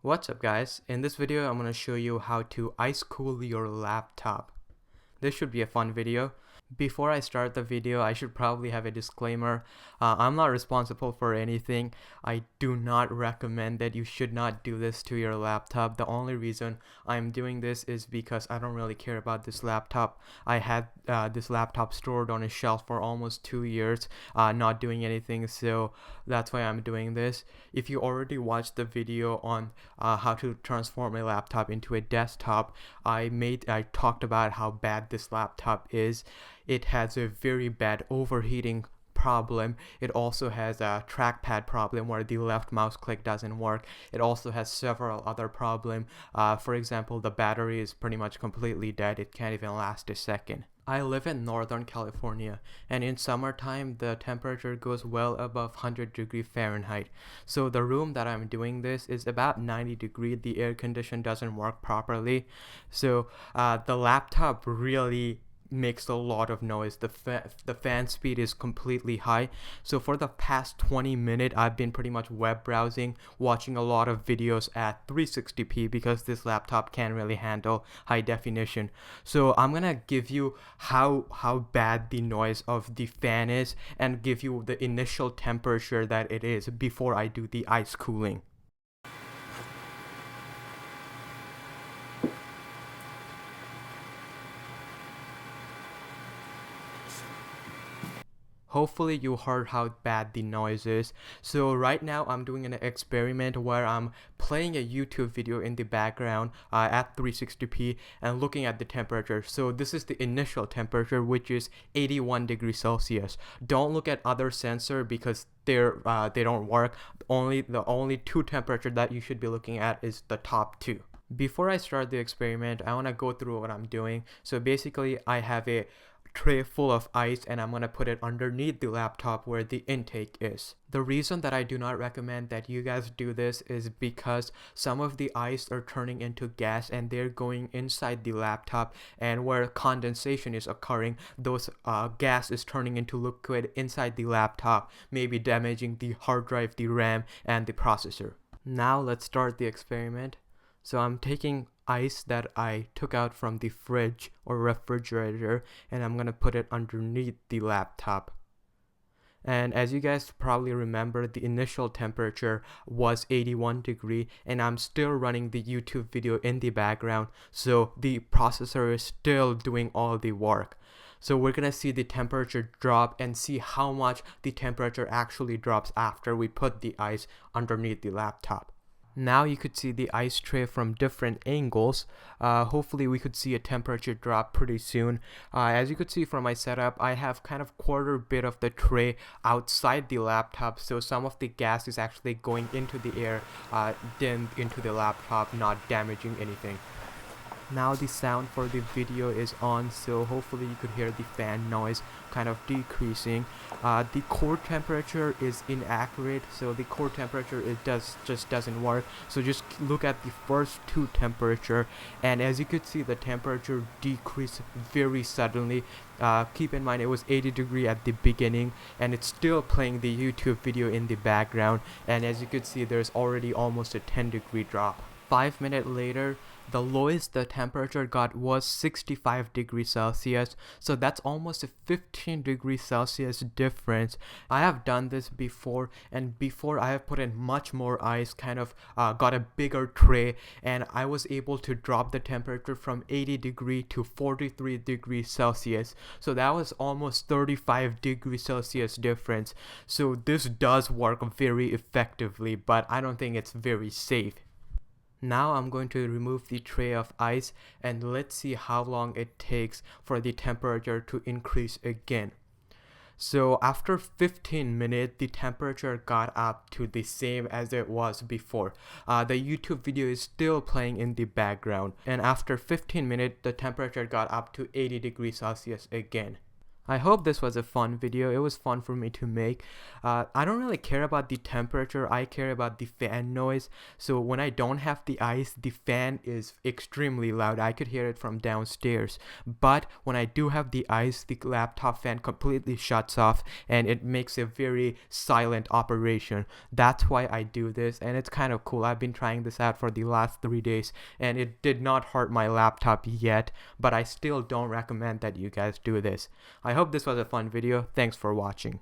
What's up guys, in this video I'm going to show you how to ice cool your laptop. This should be a fun video. Before I start the video, I should probably have a disclaimer. I'm not responsible for anything. I do not recommend that you should not do this to your laptop. The only reason I'm doing this is because I don't really care about this laptop. I had this laptop stored on a shelf for almost 2 years, not doing anything, so that's why I'm doing this. If you already watched the video on how to transform a laptop into a desktop, I talked about how bad this laptop is. It has a very bad overheating problem. It also has a trackpad problem where the left mouse click doesn't work. It also has several other problems. For example, the battery is pretty much completely dead. It can't even last a second. I live in Northern California, and in summertime the temperature goes well above 100 degree Fahrenheit. So the room that I'm doing this is about 90 degree. The air condition doesn't work properly, so the laptop really makes a lot of noise. The fan speed is completely high. So for the past 20 minutes I've been pretty much web browsing, watching a lot of videos at 360p because this laptop can't really handle high definition. So I'm gonna give you how bad the noise of the fan is and give you the initial temperature that it is before I do the ice cooling. Hopefully you heard how bad the noise is. So right now I'm doing an experiment where I'm playing a YouTube video in the background at 360p and looking at the temperature. So this is the initial temperature, which is 81 degrees Celsius. Don't look at other sensor because they don't work. The only two temperature that you should be looking at is the top two. Before I start the experiment, I want to go through what I'm doing. So basically I have a tray full of ice and I'm gonna put it underneath the laptop where the intake is. The reason that I do not recommend that you guys do this is because some of the ice are turning into gas and they're going inside the laptop, and where condensation is occurring, those gas is turning into liquid inside the laptop, maybe damaging the hard drive, the RAM, and the processor. Now let's start the experiment. So I'm taking ice that I took out from the fridge or refrigerator and I'm gonna put it underneath the laptop. And as you guys probably remember, the initial temperature was 81 degree and I'm still running the YouTube video in the background, so the processor is still doing all the work. So we're gonna see the temperature drop and see how much the temperature actually drops after we put the ice underneath the laptop. Now you could see the ice tray from different angles. Hopefully we could see a temperature drop pretty soon. As you could see from my setup, I have kind of quarter bit of the tray outside the laptop, so some of the gas is actually going into the air, then into the laptop, not damaging anything. Now the sound for the video is on, so hopefully you could hear the fan noise kind of decreasing. The core temperature is inaccurate, so the core temperature just doesn't work. So just look at the first two temperature, and as you could see, the temperature decreased very suddenly. Keep in mind it was 80 degree at the beginning and it's still playing the YouTube video in the background, and as you could see there's already almost a 10 degree drop. 5 minutes later, the lowest the temperature got was 65 degrees Celsius, so that's almost a 15 degrees Celsius difference. I have done this before, and before I have put in much more ice, kind of got a bigger tray, and I was able to drop the temperature from 80 degree to 43 degrees Celsius. So that was almost 35 degrees Celsius difference. So this does work very effectively, but I don't think it's very safe. Now I'm going to remove the tray of ice and let's see how long it takes for the temperature to increase again. So after 15 minutes, the temperature got up to the same as it was before. The YouTube video is still playing in the background, and after 15 minutes, the temperature got up to 80 degrees Celsius again. I hope this was a fun video. It was fun for me to make. I don't really care about the temperature. I care about the fan noise. So when I don't have the ice, the fan is extremely loud. I could hear it from downstairs. But when I do have the ice, the laptop fan completely shuts off and it makes a very silent operation. That's why I do this, and it's kind of cool. I've been trying this out for the last 3 days and it did not hurt my laptop yet, but I still don't recommend that you guys do this. I hope this was a fun video. Thanks for watching.